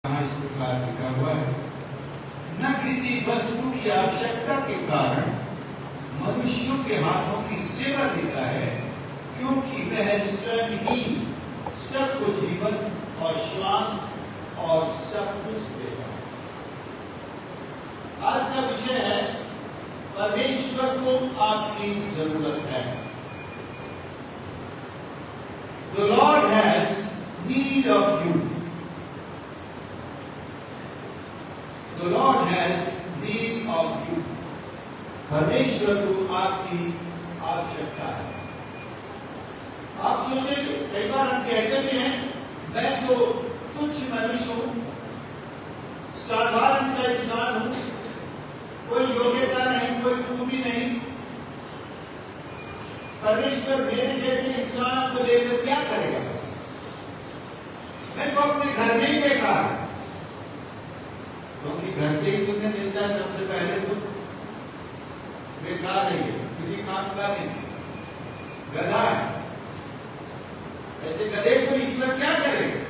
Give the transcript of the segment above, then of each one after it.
लिखा हुआ है, न किसी वस्तु की आवश्यकता के कारण मनुष्यों के हाथों की सेवा देता है, क्योंकि वह स्वयं ही सबको जीवन और श्वास और सब कुछ देता है। आज का विषय है परमेश्वर को आपकी जरूरत है। The Lord has need of you. The Lord has need of you. परमेश्वर को आपकी आवश्यकता है। आप सोचेंगे, कई बार हम कहते भी हैं, मैं तो तुच्छ मनुष्य हूं, साधारण सा इंसान हूं, कोई योग्यता नहीं, कोई खूबी नहीं, परमेश्वर मेरे जैसे इंसान को लेकर क्या करेगा? मैं तो अपने घर में ही बेकार, क्योंकि घर से ही सुनने मिलता है सबसे पहले तो बेकार है, किसी काम का नहीं, गधा है। ऐसे गधे को ईश्वर क्या करेगा?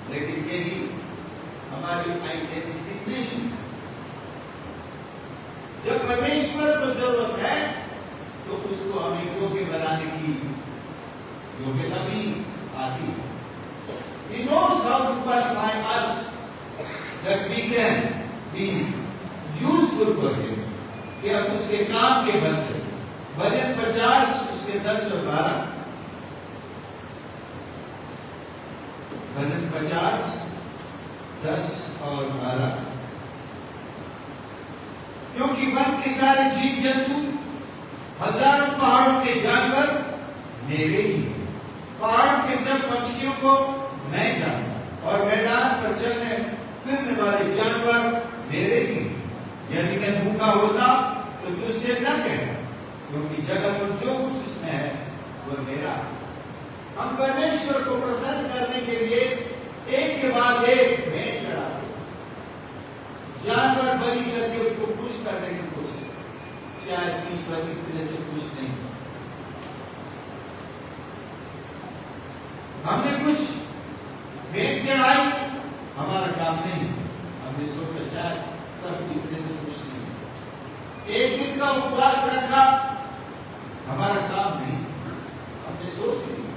लेकिन यही हमारी आइडेंटिटी नहीं। जब परमेश्वर को जरूरत है तो उसको हमें योग्य बनाने की योग्यता भी आती है। He knows how to qualify us that we can be useful for him, कि हम उसके काम के बन सके। भजन 50 उसके 10 और 12, भजन 50 10 और 12, क्योंकि वन के सारे जीव जंतु, हजारों पहाड़ों के जानवर मेरे ही, पहाड़ों के सब पक्षियों को मैं जानता, और मैदान पर चलने फिरने वाले जानवर मेरे ही। यदि मैं भूखा होता तो तुझसे न कहता, क्योंकि जगत में जो कुछ उसमें है वह मेरा। हम परमेश्वर को प्रसन्न करने के लिए एक के बाद एक भेंट चढ़ाते, जानवर बलि करके उसको खुश करने की कोशिश, शायद ईश्वर की तरह से खुश नहीं। हमने कुछ भेंट चढ़ाई, हमारा काम नहीं, हमने सोचा शायद प्रभु की तरह से खुश नहीं। एक दिन का उपवास रखा, हमारा काम नहीं, हमने सोच लिया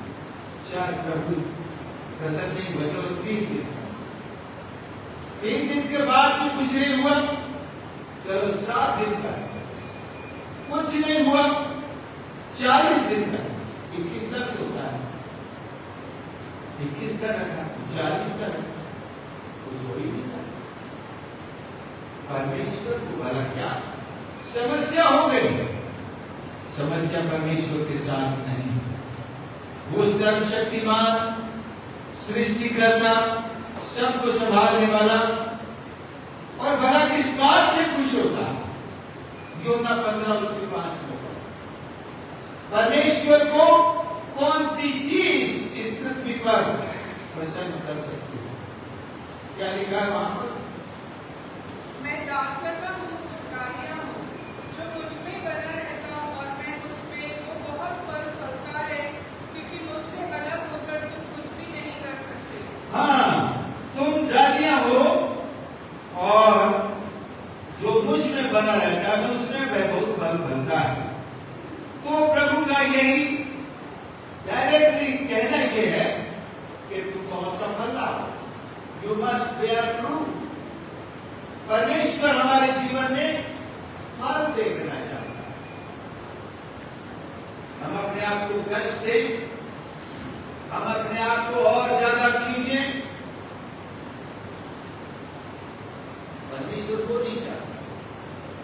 शायद प्रभु प्रसन्न नहीं हुआ, चलो 3 दिन के बाद भी कुछ नहीं हुआ, चलो 7 दिन का, कुछ नहीं हुआ 40 दिन का, 21 तक होता है, 21 का रखा, 40 का रखा, कुछ हो ही नहीं था। परमेश्वर को भला क्या समस्या हो गई? समस्या परमेश्वर के साथ नहीं। वो सर्वशक्तिमान, सृष्टिकर्ता, सबको संभालने वाला, और भला किस बात से खुश होता? यूहन्ना 15 उसके 5 में परमेश्वर को कौन सी चीज इस पृथ्वी पर प्रसन्न कर सकती है? क्या लिखा है वहां पर? मैं दाखलता का हूँ, जो मुझ में बना रहता और मैं उसमें, वो बहुत फल फलता है, क्योंकि मुझसे अलग होकर तुम कुछ भी नहीं कर सकते। हाँ, तुम डालियां हो, और जो मुझ में बना रहता है उसमें वह बहुत फल फलता है। तो प्रभु का यही डायरेक्टली कहना यह है कि तुम बहुत सफल हो, यू मस्ट बेयर फ्रूट। परमेश्वर हमारे जीवन में फल देखना चाहता है। हम अपने आप को कष्ट दें, हम अपने आप को और ज्यादा खींचें, परमेश्वर को नहीं चाहता,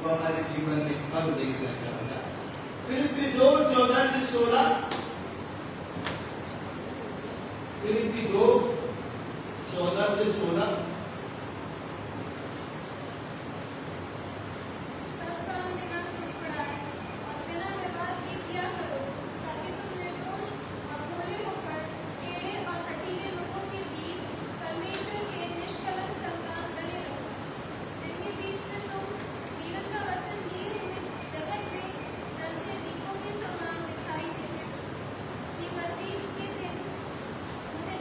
वो हमारे जीवन में फल देखना चाहता है। फिलिप्पी 2:14 से 16, फिलिप्पी 2:14 से 16, मुझे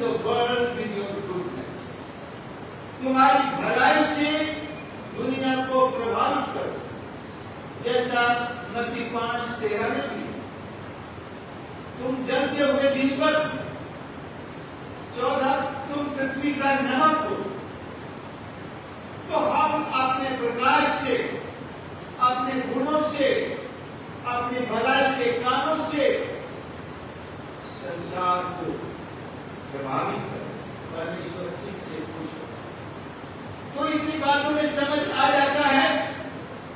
the world with your goodness. तुम्हारी भलाई से दुनिया को प्रभावित करो, जैसा मत्ती 5:13 में भी। तुम जलते हुए दिन पर 14 तुम पृथ्वी का नमक हो। तो हम अपने प्रकाश से, अपने गुणों से, अपने भलाई के कामों से संसार को प्रभावित करें। परमेश्वर इससे खुश हो। तो इतनी बातों में समझ आ जाता है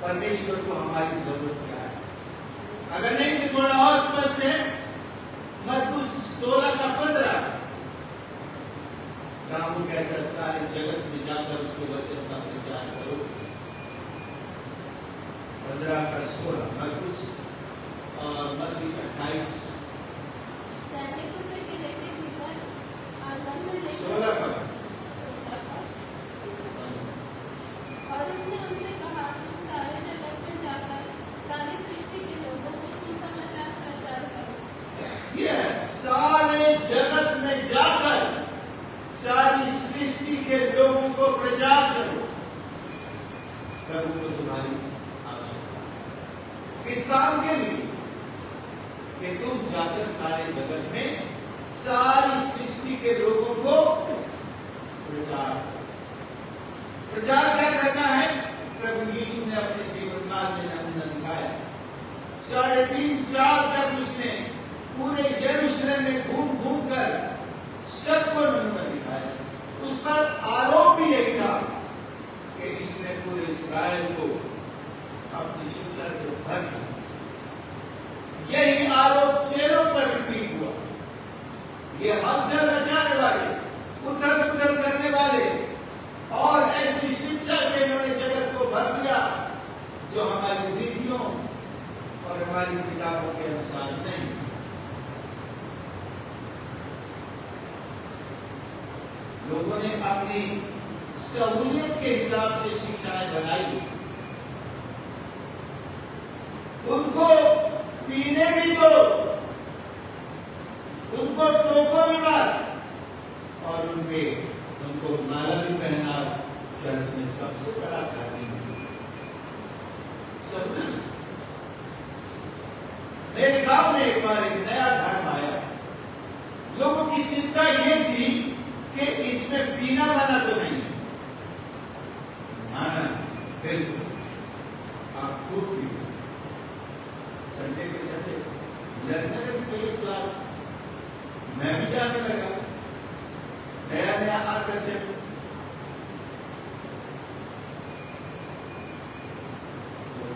परमेश्वर को हमारी जरूरत क्या है। अगर नहीं तो थोड़ा और स्पष्ट है, मत्ती 16:15 जहां वो कहता है सारे जगत में जाकर उसको वचन का प्रचार करो। 15:16 मत्ती और मत्ती 28 सैनिकों से किले के भीतर आंगन में लेकर 16 का और उसने उनसे कहा, तुम सारे जगत में जाकर सारी सृष्टि के लोगों को सुसमाचार प्रचार करो। यस, सारे जगत में जाकर सारी सृष्टि के लोगों को प्रचार करो। प्रभु को तुम्हारी आवश्यकता है। किस काम के लिए? कि तुम जाकर सारे जगत में सारी सृष्टि के लोगों को प्रचार करो। प्रचार क्या करना है? प्रभु यीशु ने अपने जीवन काल में नमूना दिखाया। 3.5 साल तक उसने पूरे यरूशलेम में घूम घूम कर सबको नमूना दिखाया। उस पर आरोप भी यही था कि इसने पूरे इस्राएल को अपनी शिक्षा से भर दिया। यही आरोप चेलों पर रिपीट हुआ। ये हलचल मचाने वाले, उथल पुथल करने वाले और ऐसी शिक्षा से इन्होंने जगत को भर दिया जो हमारी विधियों और हमारी किताबों के अनुसार नहीं। लोगों ने अपनी सहूलियत के हिसाब से शिक्षाएं बनाई। उनको पीने भी दो, उनको टोको भी मत और उनको माला भी पहना। चर्च में सबसे बड़ा खाली मेरे गांव में एक बार एक नया धर्म आया। लोगों की चिंता ये थी कि इसमें पीना मना तो नहीं है। माना बिल्कुल, आप खूब पियो। संडे के संडे लड़ने में भी कोई क्लास, मैं भी जाने लगा। नया नया आकर्षण।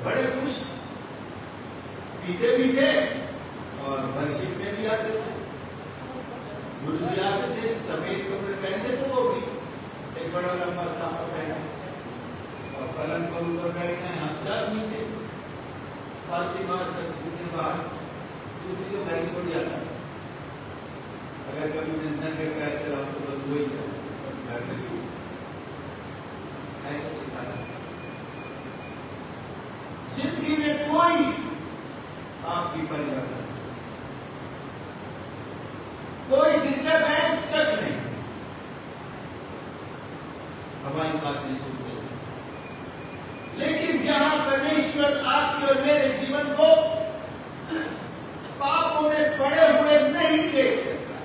बड़े खुश, पीते भी थे और वर्शिप में भी आते थे। गुरु जी आते थे, सफेद कपड़े पहनते थे, वो भी एक बड़ा लंबा साफा पहना और पलंग पर ऊपर बैठे हैं, हम सब नीचे। पालती मार तक जूते बाहर, जूती तो घर छोड़ जाता। अगर कभी निंदन के पैर चला तो बस वही चला, घर में भी ऐसा सिखाया। जिंदगी में कोई आपकी परिवर्तन, कोई डिस्टर्बेंस तक नहीं। हमारी बातें सुनते हैं, लेकिन यहां परमेश्वर आपके और मेरे जीवन को पापों में पड़े हुए नहीं देख सकता।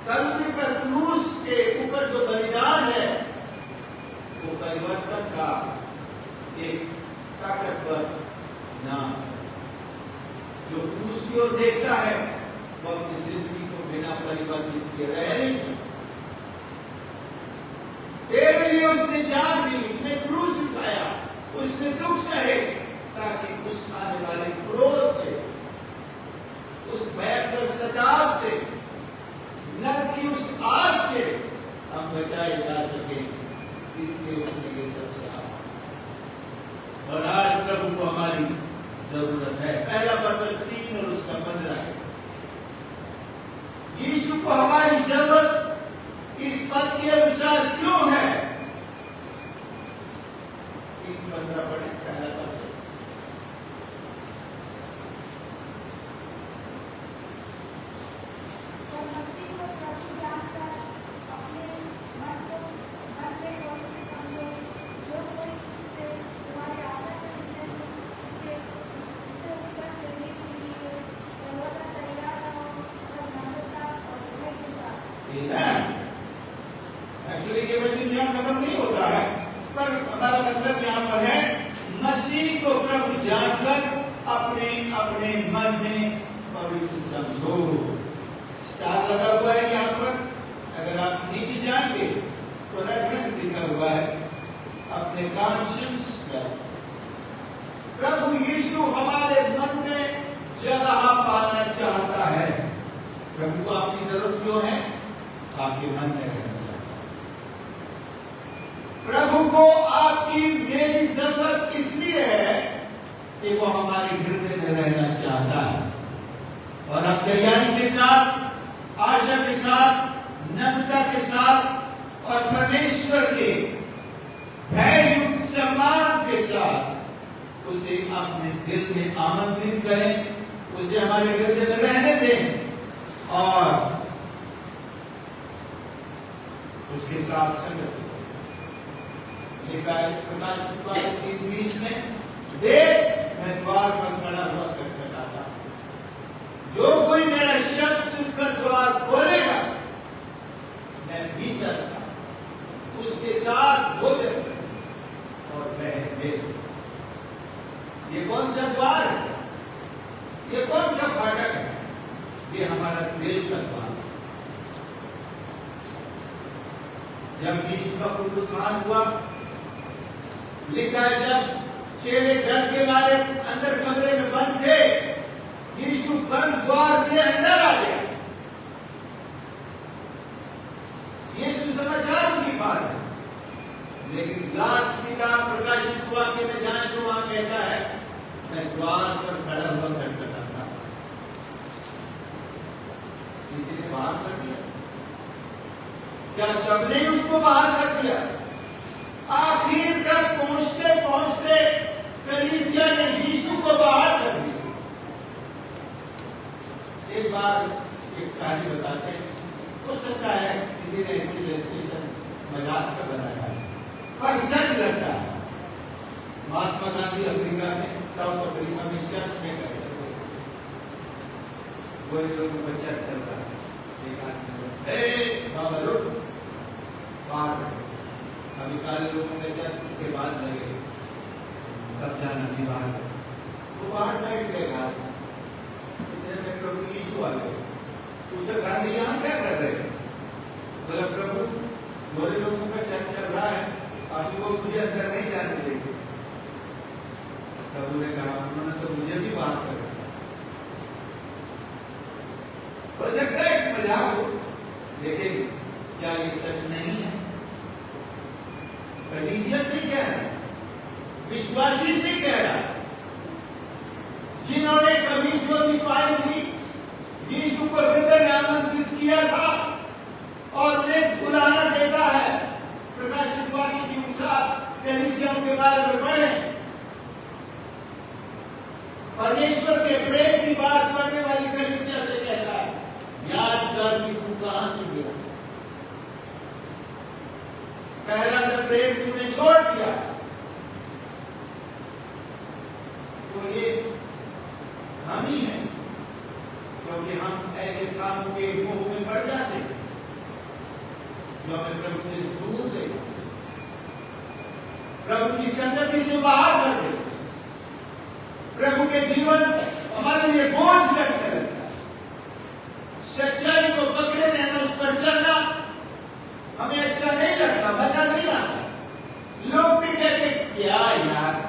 कलवरी पर क्रूस के ऊपर जो बलिदान है वो परिवर्तन का एक ताकतवर नाम। जो क्रूस की ओर देखता है वो अपनी जिंदगी को बिना परिवर्तित किए रह नहीं सकता। तेरे लिए उसने जान दी, उसने क्रूस उठाया, उसने दुख सहे ताकि उस आने वाले क्रोध से, उस भयंकर सताव से, नरक की उस आग से हम बचाए जा सके। इसलिए उसने ये सब सहा। और आज प्रभु को हमारी जरूरत है। पहला पत्रस 3 और उसका 15। यीशु को हमारी जरूरत इस पद के अनुसार क्यों है? 3:15 पढ़े, पहला पत्रस। एक्चुअली ये वचन यहाँ खत्म नहीं होता है, पर हमारा मतलब यहाँ पर है मसीह को प्रभु जानकर अपने अपने मन में पवित्र समझो। स्टार लगा हुआ है यहाँ पर, अगर आप नीचे जाएंगे तो रेफरेंस लिखा हुआ है अपने कॉन्शियंस का। प्रभु यीशु हमारे मन में जगह पाना चाहता है। प्रभु को आपकी जरूरत क्यों है? आपके मन में रहना चाहता है। प्रभु को आपकी मेरी जरूरत इसलिए है कि वो हमारे हृदय में रहना चाहता है, और हम तैयारी के साथ, आशा के साथ, नम्रता के साथ और परमेश्वर के भययुक्त सम्मान के साथ उसे अपने दिल में आमंत्रित करें, उसे हमारे हृदय में रहने दें और उसके साथ संगत लिखा है प्रकाशित वाक्य 3:20 में, देख मैं द्वार पर खड़ा हुआ खटखटाता, जो कोई मेरा शब्द सुनकर द्वार खोलेगा मैं भीतर उसके साथ भोजन और वह मेरे। ये कौन सा द्वार है? ये कौन सा फाटक है? ये हमारा दिल का द्वार है। जब यीशु का पुनरुत्थान हुआ, लिखा है जब चेले डर के मारे अंदर कमरे में बंद थे, यीशु बंद द्वार से अंदर आ गया। ये सुसमाचार की बात है, लेकिन लास्ट किताब प्रकाशित वाक्य में जाए तो वहां कहता है मैं द्वार पर खड़ा हुआ खटखटाता। किसी ने बाहर कर दिया क्या? सबने उसको बाहर कर दिया। आखिर तक पहुंचते पहुंचते कलीसिया ने यीशु को बाहर कर दिया। एक बार एक कहानी बताते हैं, हो सकता है किसी ने इसकी इलस्ट्रेशन मजाक का बनाया है, पर सच लगता है। महात्मा गांधी अफ्रीका में, साउथ अफ्रीका में चर्च में गए थे। वो लोगों का चर्च चल रहा है, एक आदमी बाबा लोग बाहर, अभी काले लोगों के चर्च उसके बाद लगे, तब जाना भी बाहर। वो बाहर बैठ गए घास में, इतने में प्रभु यीशु आ गए। पूछा गांधी यहाँ क्या कर रहे हैं? बोला प्रभु मोरे लोगों का चर्च चल रहा है, आप लोग मुझे अंदर नहीं जाने देंगे। प्रभु ने कहा उन्होंने तो मुझे भी बाहर कर दिया। हो सकता है एक मजाक हो, लेकिन क्या ये सच नहीं है? कलीसिया से कह रहा है, विश्वासी से कह रहा है, जिन्होंने कभी ज्योति पाई थी, यीशु को हृदय में आमंत्रित किया था और उन्हें बुलाना देता है। प्रकाशित वाक्य के अनुसार कलीसिया के बारे में पढ़े, परमेश्वर के प्रेम की बात करने वाली कलीसिया से कहता है, याद कर कि तू कहां से गया, पहला सा प्रेम तूने छोड़ दिया। तो ये हम ही हैं, क्योंकि हम ऐसे कामों के मोह में पड़ जाते हैं जो हमें प्रभु से दूर ले जाते, प्रभु की संगति से बाहर कर देते, प्रभु के जीवन हमारे लिए बोझ लगने लगता है। सच्चाई को पकड़े रहना, उस पर चलना हमें अच्छा नहीं लगता, मजा नहीं आता। लोग भी कहते क्या यार,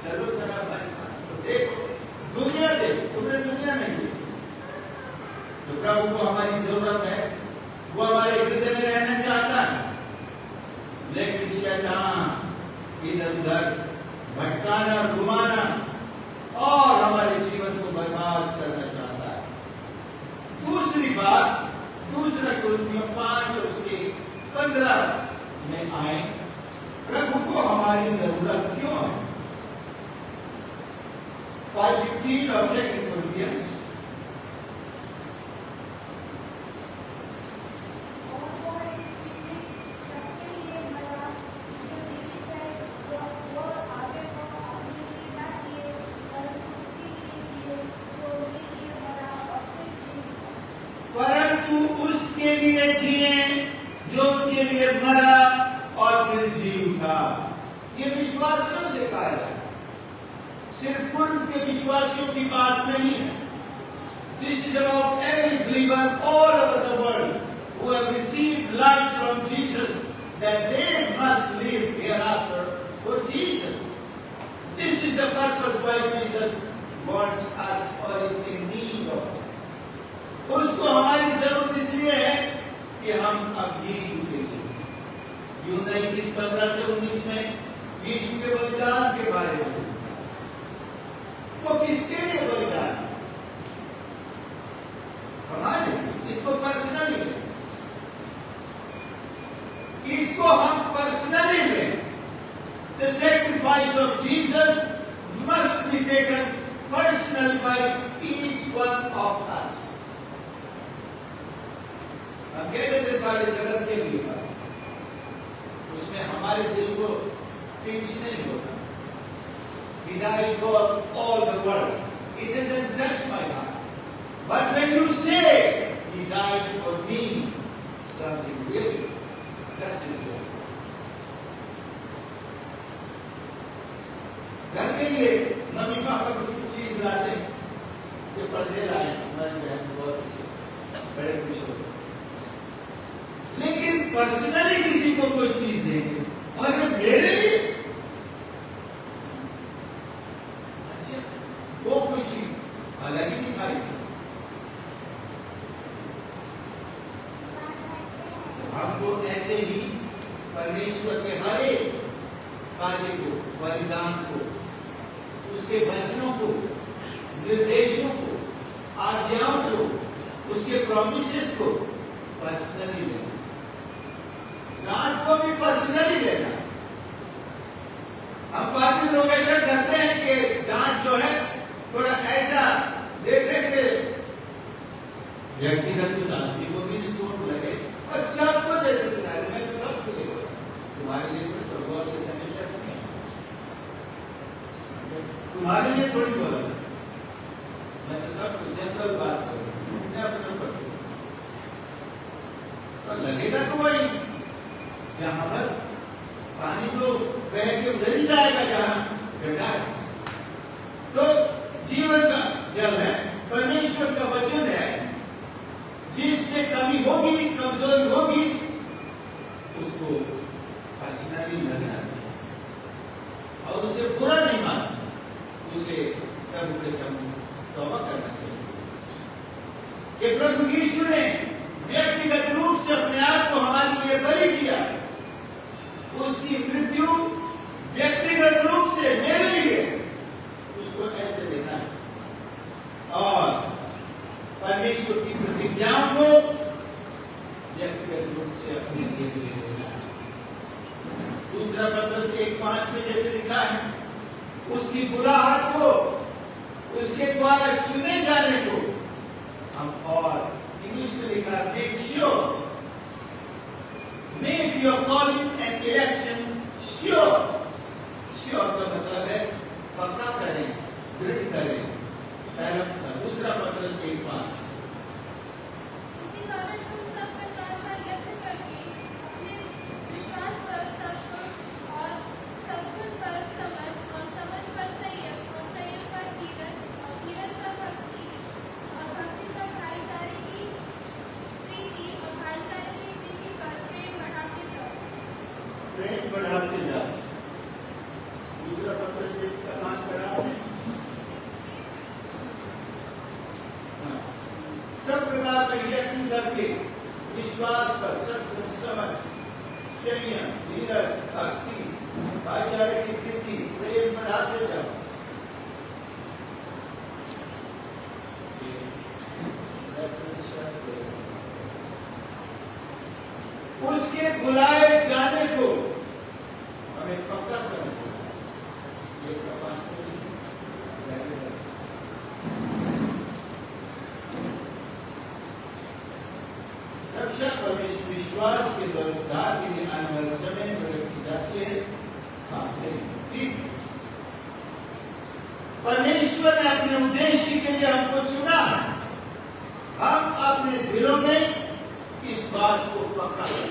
चलो जरा भाई तो देखो, दुनिया देखो, तुमने दुनिया नहीं देखी। तो प्रभु को हमारी जरूरत है, वो हमारे हृदय में रहना चाहता है, लेकिन शैतान इधर उधर भटकाना, घुमाना और हमारे जीवन को बर्बाद करना चाहता है। दूसरी बात, दूसरा कुरिन्थियों 5 और उसके 15 में आए, प्रभु को हमारी जरूरत क्यों है? 5:15 of 2 Corinthians। सिर्फ कुरिन्थ के विश्वासियों की बात नहीं है। This is about every believer all over the world who have received life from Jesus, that they must live hereafter for Jesus. This is the purpose why Jesus wants us or is in need of us. उसको हमारी जरूरत इसलिए है कि हम अब यीशु के लिए, यूहन्ना 21:15 से 19 में यीशु के बलिदान के बारे में। वो किसके लिए बलिदान? हमारे लिए। इसको पर्सनली लें, इसको हम पर्सनली लें। The sacrifice of Jesus must be taken personally by each one of us. हम कहते थे सारे जगत के लिए, उसमें हमारे दिल को पिंच नहीं होता। He died for all the world. It doesn't touch my heart. But when you say He died for me, something really touches you. घर के लिए मम्मी पापा कुछ चीज लाते हैं, ये पर्दे लाए, हमारी बहन बहुत अच्छी, बड़े खुश होते। लेकिन पर्सनली किसी को कोई चीज देंगे और मेरे लिए अच्छा, वो खुशी अलग ही दिखाई। हमको ऐसे ही परमेश्वर के हर एक कार्य को, बलिदान को, उसके वचनों को, निर्देशों को, आज्ञाओं को, उसके प्रॉमिसेस को पर्सनली लेना। डांट को भी पर्सनली लेना। हम काफी लोग ऐसा करते हैं कि डांट जो है थोड़ा ऐसा देते हैं कि व्यक्तिगत शांति को भी चोट लगे और सबको जैसे सुनाए। मैं तो सबके लिए तुम्हारे लिए तो बहुत हमेशा सुने, तुम्हारे लिए थोड़ी बोला, मैं तो सबको जनरल बात करूँ अपने ऊपर तो लगेगा तो वही, जहां पर पानी तो बह के उधर ही जाएगा जहां गड्ढा है। तो जीवन का जल है, परमेश्वर का वचन है, जिसमें कमी होगी, कमजोरी होगी, उसको पर्सनली लगना और उसे बुरा नहीं मानना, उसे प्रभु के सामने तौबा करना चाहिए कि प्रभु यीशु ने व्यक्तिगत रूप से अपने आप को हमारे लिए बलि किया। उसकी मृत्यु व्यक्तिगत रूप से मेरे लिए, उसको ऐसे देना है और परमेश्वर की प्रतिज्ञाओं को व्यक्तिगत रूप से अपने लिए देना है। दूसरा पत्रस 1:5 में जैसे लिखा है, उसकी बुलाहट को, उसके द्वारा चुने जाने को हम, और इंग्लिश में लिखा है make sure, make your calling and election sure. Sure का मतलब है पक्का करें, दृढ़ करें। पहला दूसरा पत्रस 1:5। इसी कारण तुम सब प्रकार का यत्न करके अपने विश्वास पर सद्गुण और सद्गुण पर समझ और समझ पर संयम और संयम पर धीरज और धीरज पर भक्ति और भक्ति पर भाईचारे की प्रीति और भाईचारे की प्रीति पर प्रेम बढ़ाते जाओ। प्रेम बढ़ाते जाओ। दूसरा पत्रस 1:5 पढ़ा आपने? सब प्रकार का यत्न करके विश्वास पर सद्गुण, समझ, संयम, धीरज, भक्ति, भाईचारे की प्रीति, प्रेम बढ़ाते जाओ। उसके बुलाए जाने को हमें पक्का समझना है। ये प्रकाश रक्षा परमेश्वर विश्वास के द्वारा सुधार के लिए आने वाले समय में प्रयोग की जाती है। ठीक, परमेश्वर ने अपने उद्देश्य के लिए हमको चुना है। हम अपने दिलों में इस बात को पक्का कर,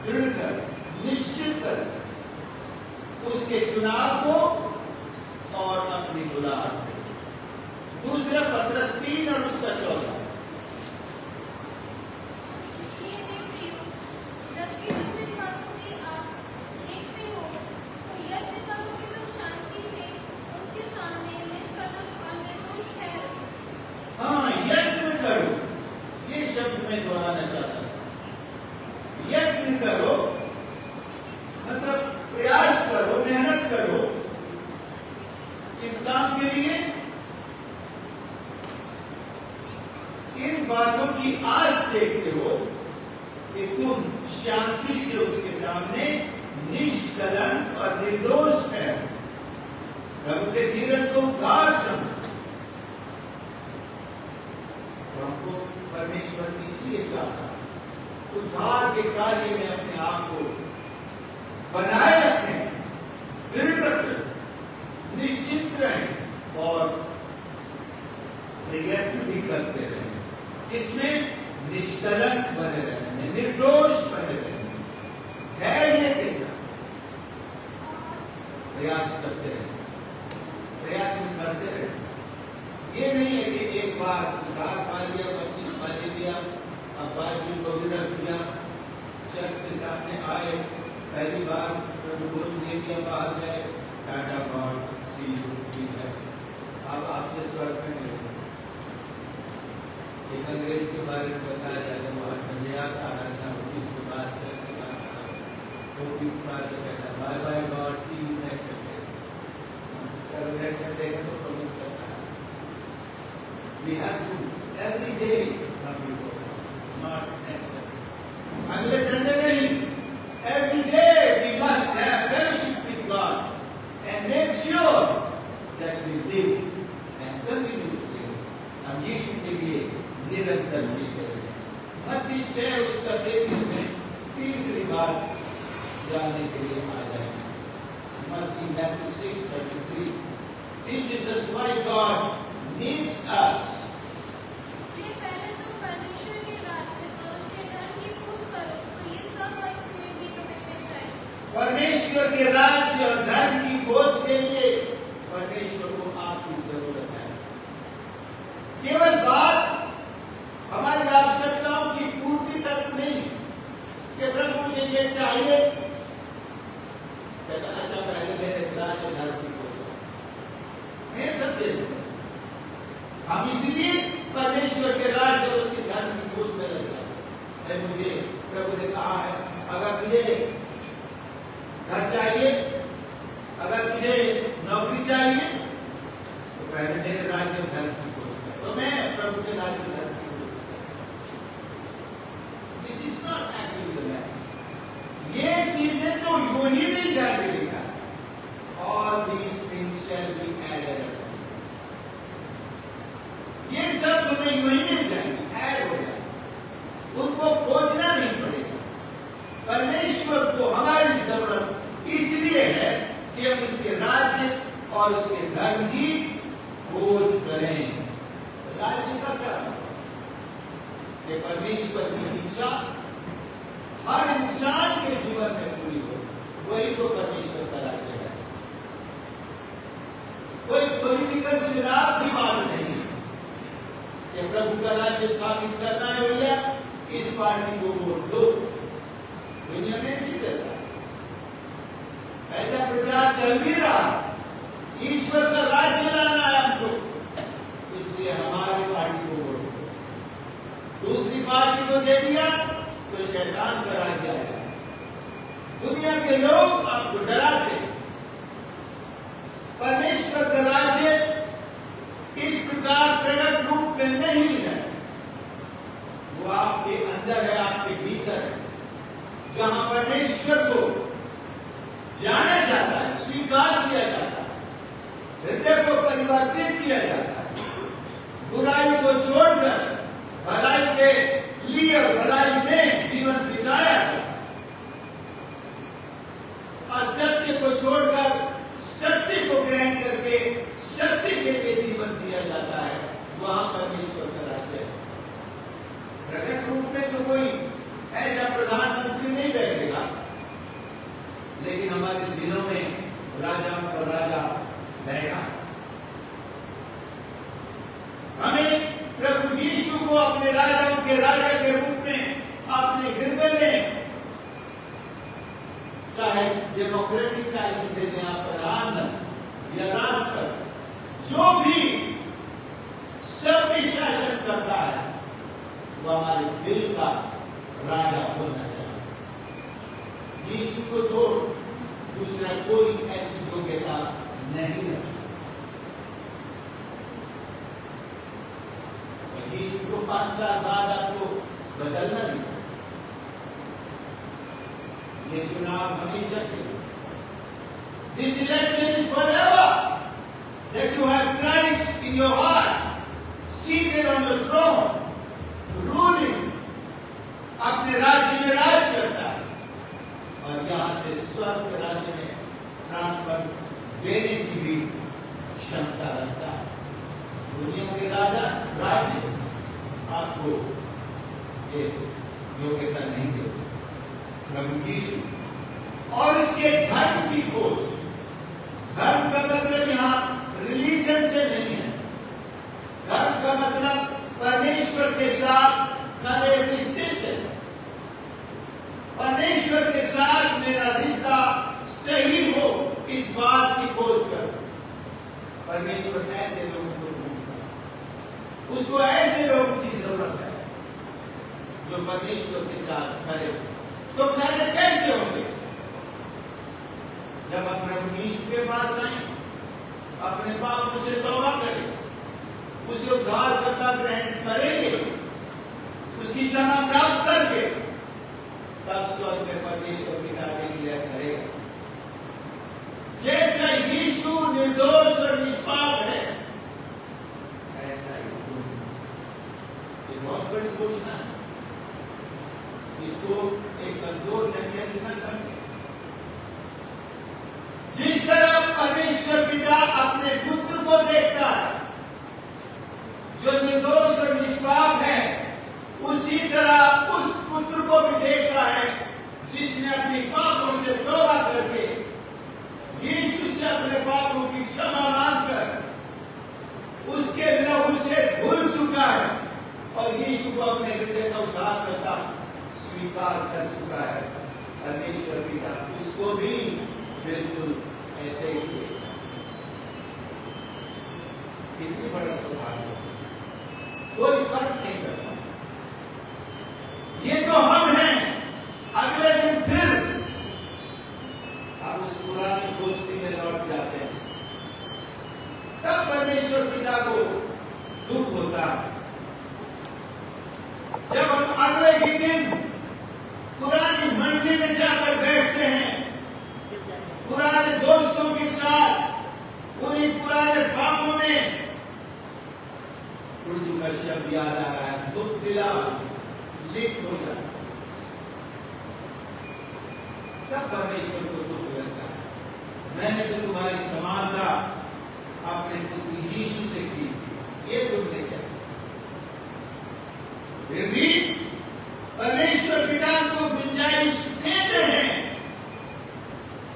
दृढ़ कर, निश्चित कर, उसके चुनाव को और अपनी बुलाहट पे। दूसरा पत्रस 3 और उसका 14। इसलिए मैं प्रियो, जबकि तुम इन बातों की आस देखते हो, तो यत्न करो कि तुम शांति से उसके सामने निष्कलंक और निर्दोष ठहरो। हाँ, यत्न करो, ये शब्द मैं दोहराना चाहता हूं। यत्न करो मतलब प्रयास करो, मेहनत करो। इस काम के लिए इन बातों की आस देखते हो कि तुम शांति से उसके सामने निष्कलंक और निर्दोष है। प्रभु के धीरज को उद्धार समझो। हमको परमेश्वर इसलिए चाहता है उद्धार के कार्य में अपने आप को बनाए रखें, दृढ़ रखें, निश्चित रहें और प्रयत्न भी करते रहें। इसमें निष्कलंक बने रहें, निर्दोष बने रहें, धैर्य के साथ प्रयास करते रहें, प्रयत्न करते रहें। ये नहीं है कि एक बार उधार पा लिया, 25 पा लिया, अब बाइबल को भी रख दिया, चर्च के सामने आए, पहली बार प्रभु को दे दिया, बाहर गए, टाटा गॉड सी यू ठीक है, अब आपसे स्वर्ग में मिले। एक अंग्रेज के बारे में बताया जाता है, वहां संजय आता है, इसके बाद चर्च के बाद तो भी बार कहता है bye bye God see you next Sunday. चलो नेक्स्ट संडे का तो प्रॉमिस करता है। We have to every day come before God, not next Sunday. अगले संडे नहीं, every day we must have fellowship with God and make sure that we live and continue to live. हम यीशु के लिए निरंतर जीते रहें। मत्ती 6 उसका 33 में तीसरी बार जानने के लिए आ जाएंगे। Matthew 6:33 teaches us why God needs us. इसलिए पहले तुम परमेश्वर के राज्य और उसके धर्म की खोज करो, तो ये सब वस्तुएं भी तुम्हें मिल जाएंगी। परमेश्वर के राज्य और धर्म की खोज के लिए परमेश्वर को आपकी जरूरत है। केवल बात हमारी आवश्यकताओं की पूर्ति तक नहीं कि प्रभु मुझे ये चाहिए, अच्छा पहले मेरे राज्य और धर्म की खोज करो, मैं सब दे दूंगा। हम इसलिए परमेश्वर के राज्य और उसके धर्म की खोज में लग जाते हैं। मुझे प्रभु ने कहा है, अगर मुझे घर चाहिए, अगर मुझे नौकरी चाहिए, तो पहले मेरे राज्य और धर्म की खोज करो, तो मैं प्रभु के राज्य और धर्म की खोज करूं। This is not actually the matter. ये चीजें तो यूं ही नहीं जाती लिखा, all these things shall be added. ये सब तुम्हें यूं ही मिल जाएंगे, ऐड हो जाएंगे, उनको खोजना नहीं पड़ेगा। परमेश्वर को हमारी जरूरत इसलिए है कि हम उसके राज्य और उसके धर्म की खोज करें। राज्य का क्या है? कि परमेश्वर की इच्छा हर इंसान के जीवन में पूरी हो, वही तो परमेश्वर का राज्य है। कोई पॉलिटिकल चुनाव की बात नहीं कि प्रभु का राज्य स्थापित करना है भैया, इस पार्टी को वोट दो। दुनिया में ऐसे चल रहा है, ऐसा प्रचार चल भी रहा। ईश्वर का राज्य लाना है हमको, इसलिए हमारी पार्टी को वोट दो। दूसरी पार्टी को दे दिया तो शैतान का राज्य आया। दुनिया के लोग आपको डराते। परमेश्वर का राज्य इस प्रकार प्रकट रूप में नहीं है, वो आपके अंदर है, आपके भीतर है, जहां परमेश्वर को जाना जाता है, स्वीकार किया जाता है, हृदय को परिवर्तित किया जाता है, बुराई को छोड़कर भलाई के लिए और भलाई में जीवन बिताया जाता है, असत्य को छोड़कर सत्य को ग्रहण करके सत्य के लिए जीवन जिया जाता है। वहां परमेश्वर का राज्य है। प्रकट रूप में तो कोई ऐसा प्रधानमंत्री नहीं बैठेगा, लेकिन हमारे दिलों में राजा का राजा बैठा। हमें प्रभु यीशु को अपने राजाओं के राजा के रूप में अपने हृदय में, चाहे डेमोक्रेटिक राज दे दें आप प्रधानमंत्री या राष्ट्रपति, जो भी सब में शासन करता है वो हमारे दिल का राजा होना चाहिए। यीशु को छोड़ दूसरा कोई ऐसी योग्यता नहीं रखता। यीशु को 5 साल बाद आपको बदलना नहीं, ये चुनाव हमेशा के लिए। This election is forever, that you have Christ in your heart, seated on the throne, ruling, अपने राज्य में राज करता है और यहाँ से स्वर्ग राज्य में ट्रांसफर देने की भी क्षमता रखता है। दुनिया के राजा राज्य आपको ये योग्यता नहीं देते। प्रभु यीशु और उसके धर्म की खोज, धर्म का मतलब यहाँ रिलीजन से नहीं है, धर्म का मतलब परमेश्वर के साथ खरे रिश्ते से। परमेश्वर के साथ मेरा रिश्ता सही हो, इस बात की खोज करो। परमेश्वर ऐसे लोगों को ढूंढता है, उसको ऐसे लोगों की जरूरत है जो परमेश्वर के साथ खड़े। तो खड़े कैसे होंगे? जब हम प्रभु यीशु के पास आए, अपने पापों से तौबा करें, उसे उद्धारकर्ता ग्रहण करेंगे, उसकी क्षमा प्राप्त करके तब स्वर्ग में परमेश्वर पिता के लिए करेगा। जैसा यीशु निर्दोष और निष्पाप है, ऐसा ही ये बहुत बड़ी घोषणा है। इसको एक कमजोर सेंटेंस में समझे। जिस तरह परमेश्वर पिता अपने पुत्र को देखता है जो निर्दोष और निष्पाप है, उसी तरह उस पुत्र को भी देखता है जिसने अपने पापों से तौबा करके यीशु से अपने पापों की क्षमा मांगकर उसके लहू से धुल चुका है और यीशु को अपने हृदय का उद्धारकर्ता स्वीकार कर चुका है। परमेश्वर पिता उसको भी बिल्कुल ऐसे ही देखता है। कितनी बड़ा सौभाग्य, कोई फर्क नहीं करता। ये तो हम हैं, अगले दिन फिर हम उस पुरानी दोस्ती में लौट जाते हैं। तब परमेश्वर पिता को दुख होता है जब हम अगले ही दिन पुरानी मंडली में जाकर बैठते हैं, पुराने दोस्तों के साथ उन्हीं पुराने पापों में उर्दू का शब्द याद आ रहा है, मुब्तिला लिप्त हो जाता। तब परमेश्वर को दुख लगता है, मैंने तो तुम्हारी समानता अपने पुत्र यीशु से की, ये तुमने क्या? फिर भी परमेश्वर पिता को गुंजाइश देते हैं,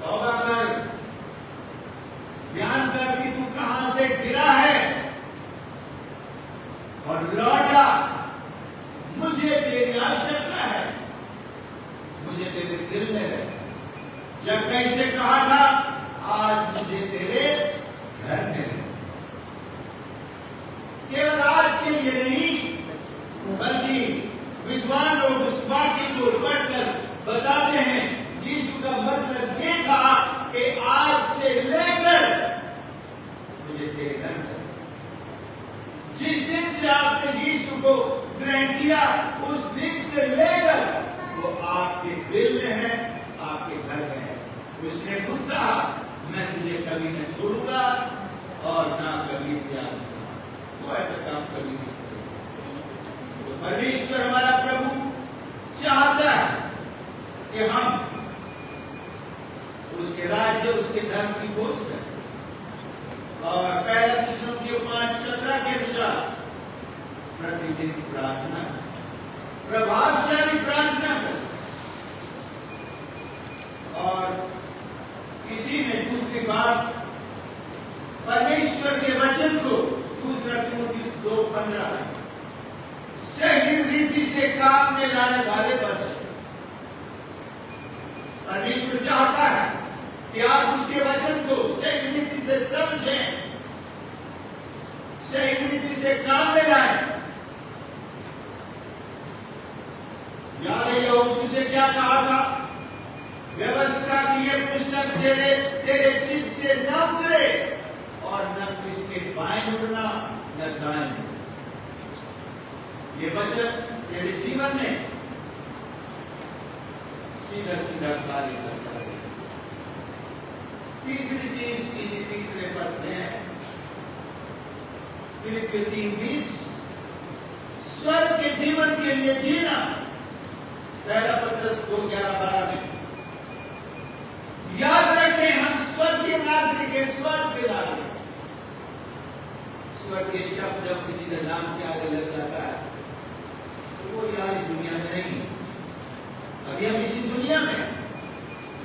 तौबा कर, ध्यान कर कि तू कहां से गिरा है और लौटा। मुझे तेरी आवश्यकता है, मुझे तेरे दिल में है। जब कैसे कहा था, आज मुझे तेरे घर में है। केवल आज के लिए नहीं, बल्कि विद्वान लोग उस वाक्य को पढ़कर बताते हैं, यीशु का मतलब ये था कि आज से लेकर मुझे तेरे घर में। जिस दिन से आपने यीशु को ग्रहण किया, उस दिन से लेकर वो आपके दिल में है, आपके घर में है। उसने खुद कहा, मैं तुझे कभी न छोड़ूंगा और ना कभी त्याग दूंगा। वो ऐसा काम कभी नहीं करेगा। तो परमेश्वर हमारा प्रभु चाहता है कि हम उसके राज्य, उसके धर्म की खोज करें। और पहला थिस्सलुनीकियों 5:17 के अनुसार प्रतिदिन प्रार्थना, प्रभावशाली प्रार्थना करें। और इसी में दूसरी बात, परमेश्वर के वचन को 2 तिमोथेयुस 2:15 15 में सही रीति से काम में लाने वाले बच्चे। परमेश्वर चाहता है कि आप उसके वचन को सही रीति से समझें, सही रीति से काम में लाएं। याद है यहोशू से क्या कहा था? व्यवस्था की यह पुस्तक तेरे चित्त से न उतरे और न इसके बाएं मुड़ना न दाएं। ये वचन तेरे जीवन में सीधा सीधा कार्य करता है। तीसरी चीज इसी तीसरे पद में है, फिलिप्पियों 3:20, स्वर्ग के जीवन के लिए जीना। पहला पत्रस 2:11-12 में याद रखें, हम स्वर्ग के नागरिक हैं, स्वर्ग के नागरिक। स्वर्ग के शब्द जब किसी का नाम के आगे लग जाता है तो वो यहाँ इस दुनिया में नहीं। अभी हम इसी दुनिया में,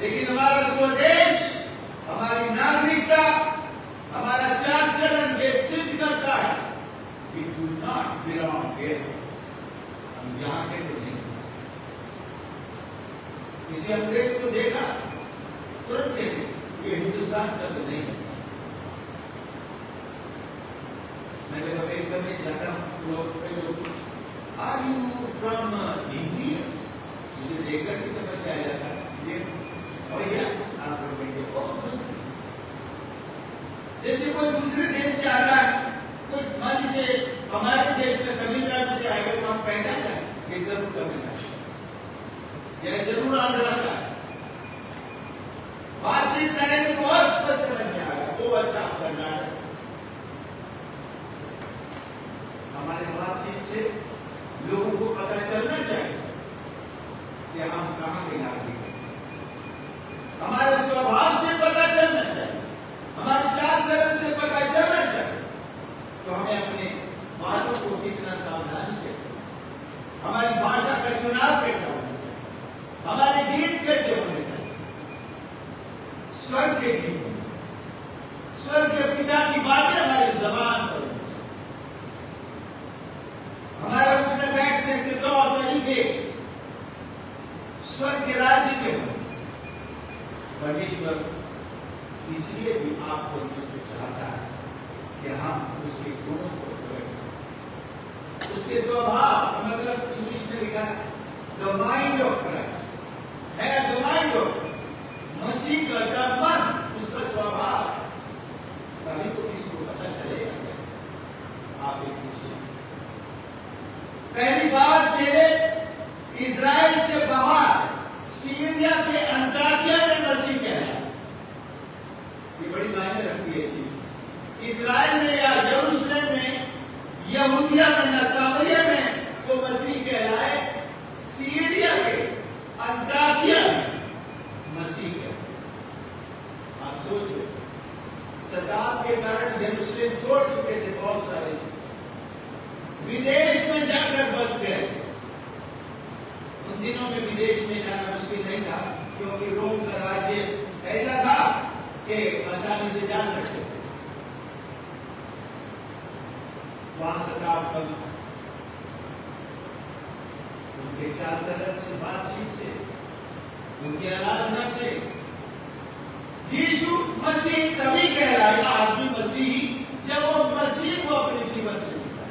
लेकिन हमारा स्वदेश, हमारी नागरिकता, हमारा चाल चलन ये सिद्ध करता है we do not belong here। हम यहाँ के तो नहीं। किसी अंग्रेज को देखा तुरंत ये हिंदुस्तान का तो नहीं है। मैं जब अमेरिका में जाता हूँ लोग आर यू फ्रॉम इंडिया, मुझे देखकर भी समझ में आ जाता है ये और यस आप लोग जैसे कोई दूसरे देश से आ रहा है, कोई मान लीजिए हमारे देश में तमिलनाडु से आएगा तो हम पहचान जाए ये जरूर तमिलनाडु, यह जरूर आंध्र का है। बातचीत करेंगे तो और स्पष्ट समझ में आएगा वो अच्छा कर्नाटक। हमारे बातचीत से लोगों को पता चलना चाहिए कि हम कहां के नागरिक हैं। हमारे स्वभाव से पता चलना चाहिए, हमारे चाल चलन से पता चलना चाहिए। तो हमें अपने बातों को कितना सावधानी से, हमारी भाषा का चुनाव कैसा होना चाहिए, हमारे गीत कैसे होने चाहिए। स्वर्ग के गीत, स्वर्ग के पिता की बातें हमारी जबान पर, हमारा उठने बैठने के तौर तरीके स्वर्ग के राज्य के हों। परमेश्वर इसलिए भी आपको चाहता है कि हम उसके गुणों को करें, उसके स्वभाव, मतलब इंग्लिश में लिखा है द माइंड ऑफ क्राइस्ट, है द माइंड ऑफ मसीह का सब मन, उसका स्वभाव। तभी तो किसी को पता चलेगा आप एक क्रिश्चियन। पहली बार चेले इजराइल से बाहर सीरिया के अंताकिया में मसीह कहलाए। ये बड़ी मायने रखती है चीज। इजराइल में या यरूशलेम में, यहूदिया में या सामरिया में वो मसीह कहलाए, सीरिया के अंताकिया में मसीह कहलाए। आप सोचिए, सताव के कारण यरूशलेम छोड़ चुके थे बहुत सारे, विदेश में जाकर बस गए। उन दिनों में विदेश में जाना मुश्किल नहीं था क्योंकि रोम का राज्य ऐसा था कि आसानी से जा सकते थे। वहां सताव कम था। उनके चाल चलन से, बातचीत से, उनकी आराधना से यीशु मसीह तभी कहलाएगा आदमी मसीह जब वो मसीह को अपने जीवन से जीता।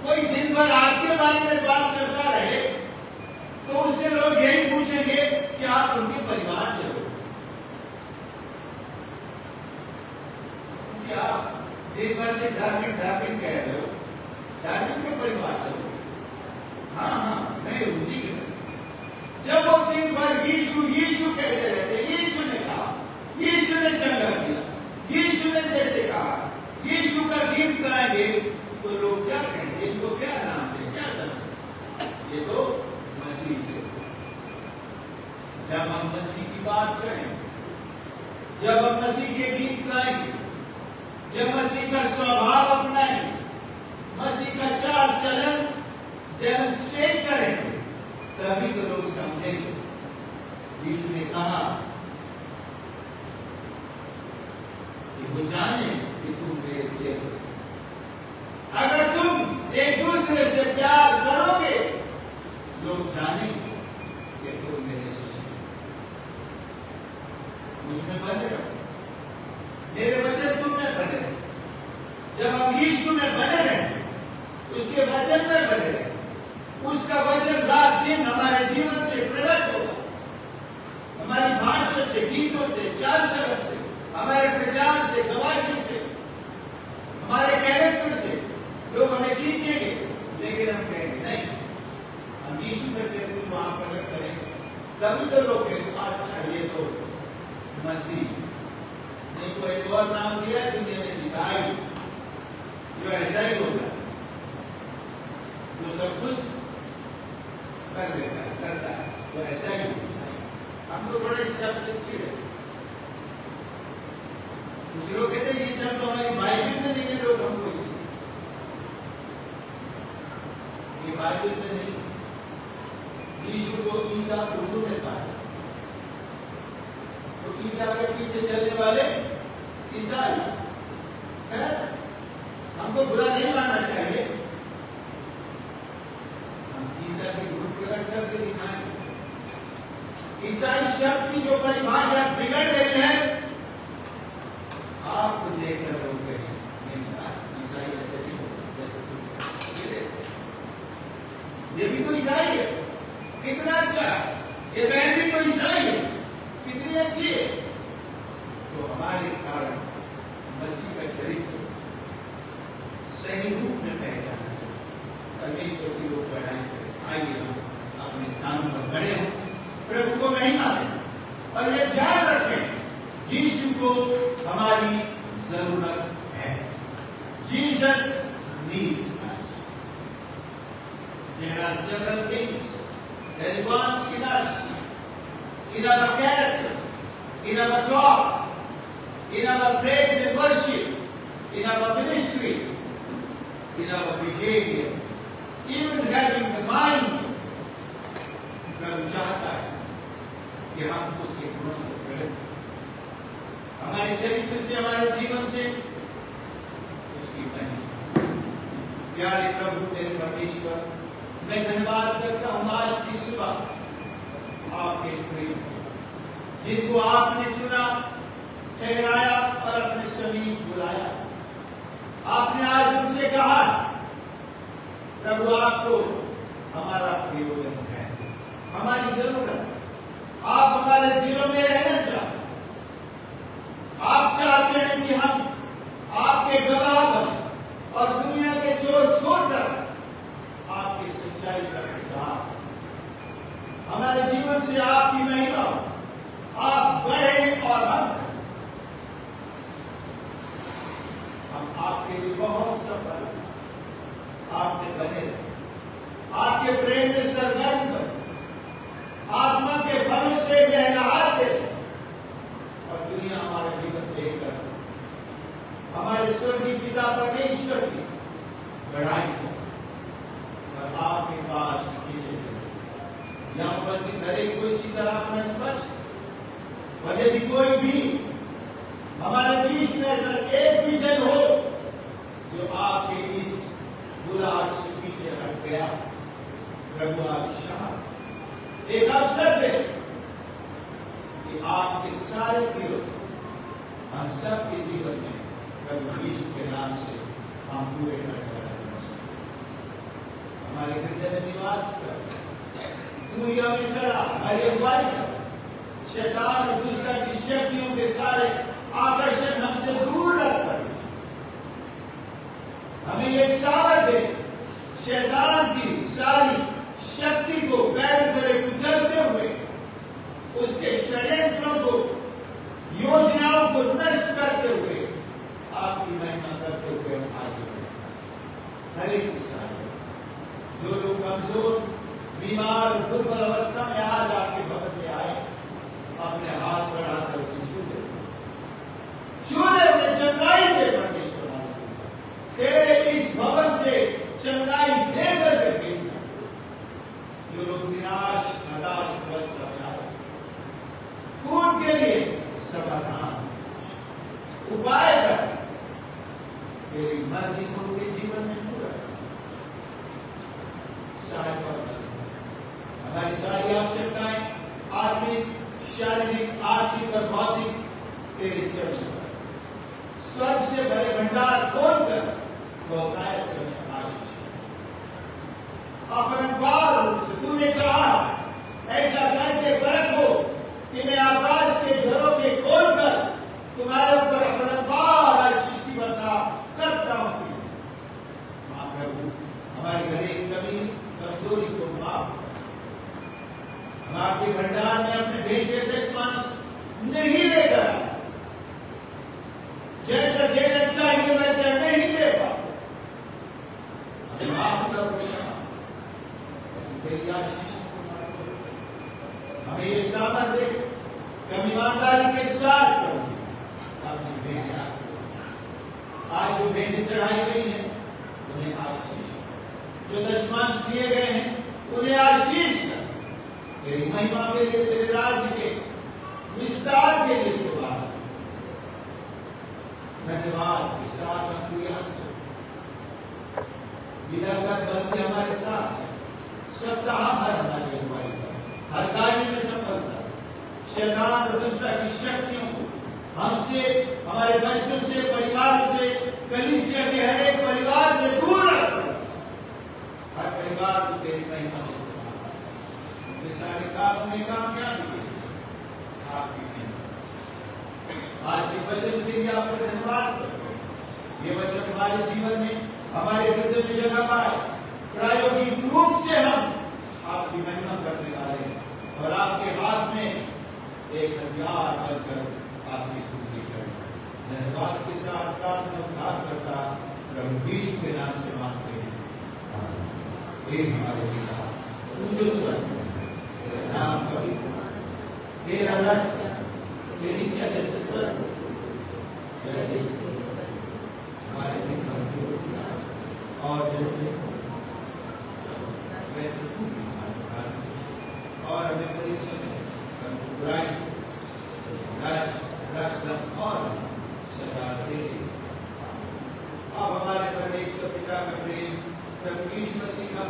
कोई दिन भर आपके बारे में बात करता रहे तो उससे लोग यही पूछेंगे कि आप उनके परिवार से हो, क्या दिन भर से धार्मिक कह रहे हो, धार्मिक के परिवार से हो। हाँ हाँ, मैं उसी के जब वो दिन भर यीशु यीशु कहते रहते, यीशु ने कहा, यीशु ने चंगा किया, यीशु ने जैसे कहा, यीशु का गीत गाएंगे तो लोग क्या कहेंगे, इनको क्या नाम दें, क्या समझें, ये तो मसीह थे। जब हम मसीह की बात करें, जब हम मसीह के गीत गाएंगे, जब मसीह का स्वभाव अपनाएंगे, मसीह का चाल चलन डेमोन्स्ट्रेट करेंगे, तभी तो लोग समझेंगे। यीशु ने कहा कि कि वो जाने कि तुम मेरे चेले हो। अगर तुम एक दूसरे से प्यार करोगे, लोग जानेंगे कि तुम मेरे शिष्य हो। मुझमें बने रहो, मेरे वचन तुम में बने रहे। जब हम यीशु में बने रहे, उसके वचन में बने रहे, उसका वचन रात दिन हमारे जीवन से प्रकट होगा। हमारी भाषा से, गीतों से, चाल चलन से, हमारे प्रचार से, गवाही से, हमारे कैरेक्टर से लोग हमें खींचेंगे, लेकिन हम कहेंगे नहीं, हम यीशु का चरित्र वहां प्रकट करेंगे। तभी तो लोग कहेंगे अच्छा ये तो मसीह, नहीं तो एक और नाम दिया दुनिया ने, ईसाई, जो ऐसा ही होगा, जो सब कुछ कर देता है, करता है, तो ऐसा ही होगा। हम लोग थोड़े शब्द से चिड़े, कुछ लोग कहते हैं ये सब तो हमारी बाइबल में नहीं है, लोग हमको ये बाइबल में नहीं। यीशु को ईसा उर्दू में कहा, तो ईसा के पीछे चलने वाले ईसाई। हमको बुरा नहीं मानना चाहिए, हम ईसा के गुण प्रकट करके दिखाएंगे। ईसाई शब्द की जो परिभाषा बिगड़ गई है, आपको देखकर लोग कहें ईसाई ऐसे नहीं होगा जैसे तुम। ये भी तो ईसाई है, कितना अच्छा है। ये बहन भी तो ईसाई है, कितनी अच्छी है। तो हमारे कारण मसीह का चरित्र सही रूप में पहचाना, परमेश्वर की लोग बढ़ाई करें। आइए हम अपने स्थानों पर खड़े हों, प्रभु को महिमा दें और ये ध्यान रखें, यीशु को हमारी जरूरत है। Jesus needs us. There are several things that he wants in us, in our character, in our talk, in our praise and worship, in our ministry, in our behavior, even having the mind. प्रभु चाहता है कि हम उसके गुणों को प्रकट करें, हमारे चरित्र से, हमारे जीवन से उसकी महिमा। प्यारे प्रभु तेरे परमेश्वर, मैं धन्यवाद करता हूं आज की सुबह आपके प्रिय जिनको आपने चुना, ठहराया और अपने समीप बुलाया। आपने आज उनसे कहा प्रभु आपको हमारा प्रयोजन है, हमारी जरूरत, आप हमारे दिलों में रहना चाहते, आप चाहते हैं कि हम आपके गवाह बने और दुनिया के छोर छोर तक आपकी सच्चाई का प्रचार, हमारे जीवन से आपकी महिमा, आप बढ़े और हम आपके लिए बहुत सफल, आपने बने रहे, आपके प्रेम में सरगर्म बने, आत्मा के भरोसे लहराते और दुनिया हमारा जीवन देखकर हमारे स्वर्गीय पिता परमेश्वर की बढ़ाई और आपके पास खींचे चले। यहाँ उपस्थित हर एक को इसी तरह अपना स्पष्ट, और यदि कोई भी हमारे बीच में ऐसा एक भी जन हो जो आपके इस बुलाहट से पीछे हट गया, प्रभु आप क्षमा, एक अवसर दे कि आपके सारे प्रयोग हम सबके जीवन में प्रभु यीशु के नाम से हम पूरे करने हमारे हृदय में निवास कर, दुनिया में चला हमारी अगुवाई कर, शैतान और दुष्ट की शक्तियों के सारे आकर्षण हमसे दूर रखकर हमें ये सामर्थ दे शैतान की सारी शक्ति को पैर तले कुचलते हुए, उसके षड्यंत्रों को, योजनाओं को नष्ट करते हुए, आपकी महिमा करते हुए हम आगे बढ़े। हर एक जो लोग कमजोर, बीमार, दुर्बल अवस्था में आज आपके भवन में आए, अपने हाथ बढ़ाकर उन्हें छू ले, उन्हें चंगा तेरी मर्जी को उनके जीवन में पूरा कर। सहायता कर। हमारी सारी आवश्यकताएं आत्मिक, शारीरिक, आर्थिक और भौतिक तेरे चरणों पर। स्वर्ग से भरे भंडार खोलकर बहुतायत से हमें आशीष अपरंपार रूप से तूने कहा ऐसा करके परखो कि मैं आकाश के झरोखे खोलकर तुम्हारे ऊपर अपरंपार आशीष की वर्षा करता हूं। मां प्रभु हमारी हर एक कमी कमजोरी को माफ कर। हम आपके भंडार में अपने भेजे दशमांश नहीं लेकर आए, जैसा देना चाहिए वैसा नहीं दे पाते। हमें माफ करो क्षमा, तेरी आशीष को माफ करो। हमें ये सामर्थ्य दे कि हम ईमानदारी के साथ करेंगे अपने भेजे आपको। आज जो भेंट चढ़ाई गई है उन्हें आशीष, जो दशमांश दिए गए हैं उन्हें आशीष कर। तेरी महिमा के लिए, तेरे राज्य के विस्तार के लिए इस्तेमाल। धन्यवाद के साथ क्रिया से विदा कर बल्कि हमारे साथ सप्ताह भर हमारी अगुवाई कर, हर कार्य में सफलता, शैतान और दुष्टता की शक्तियों को हमसे, हमारे बच्चों से, परिवार से, कलीसिया के हर एक परिवार से दूर रख। हर परिवार को तेरी महिमा से ये सारे काम में कामयाब किए आपकी महिमा। आज के वचन के लिए आपका धन्यवाद करते। ये वचन हमारे जीवन में, हमारे हृदय में जगह पाए, प्रायोगिक रूप से हम आपकी महिमा करने वाले हैं और आपके हाथ में एक हथियार बनकर आपकी स्तुति करें। धन्यवाद के साथ प्रार्थना उद्धार करता प्रभु यीशु के नाम से मांगते हैं। हे हमारे पिता तू जो स्वर्ग में है, तेरा नाम पवित्र हो, तेरा राज्य, तेरी इच्छा जैसे स्वर्ग वैसे हमारे दिन और जैसे वैसे और हमें बुराई और सजा दे। अब हमारे परमेश्वर पिता का प्रेम, प्रभु यीशु मसीह का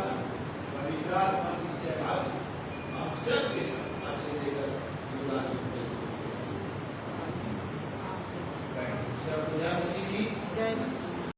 पवित्र आत्मा की सेवा हम सब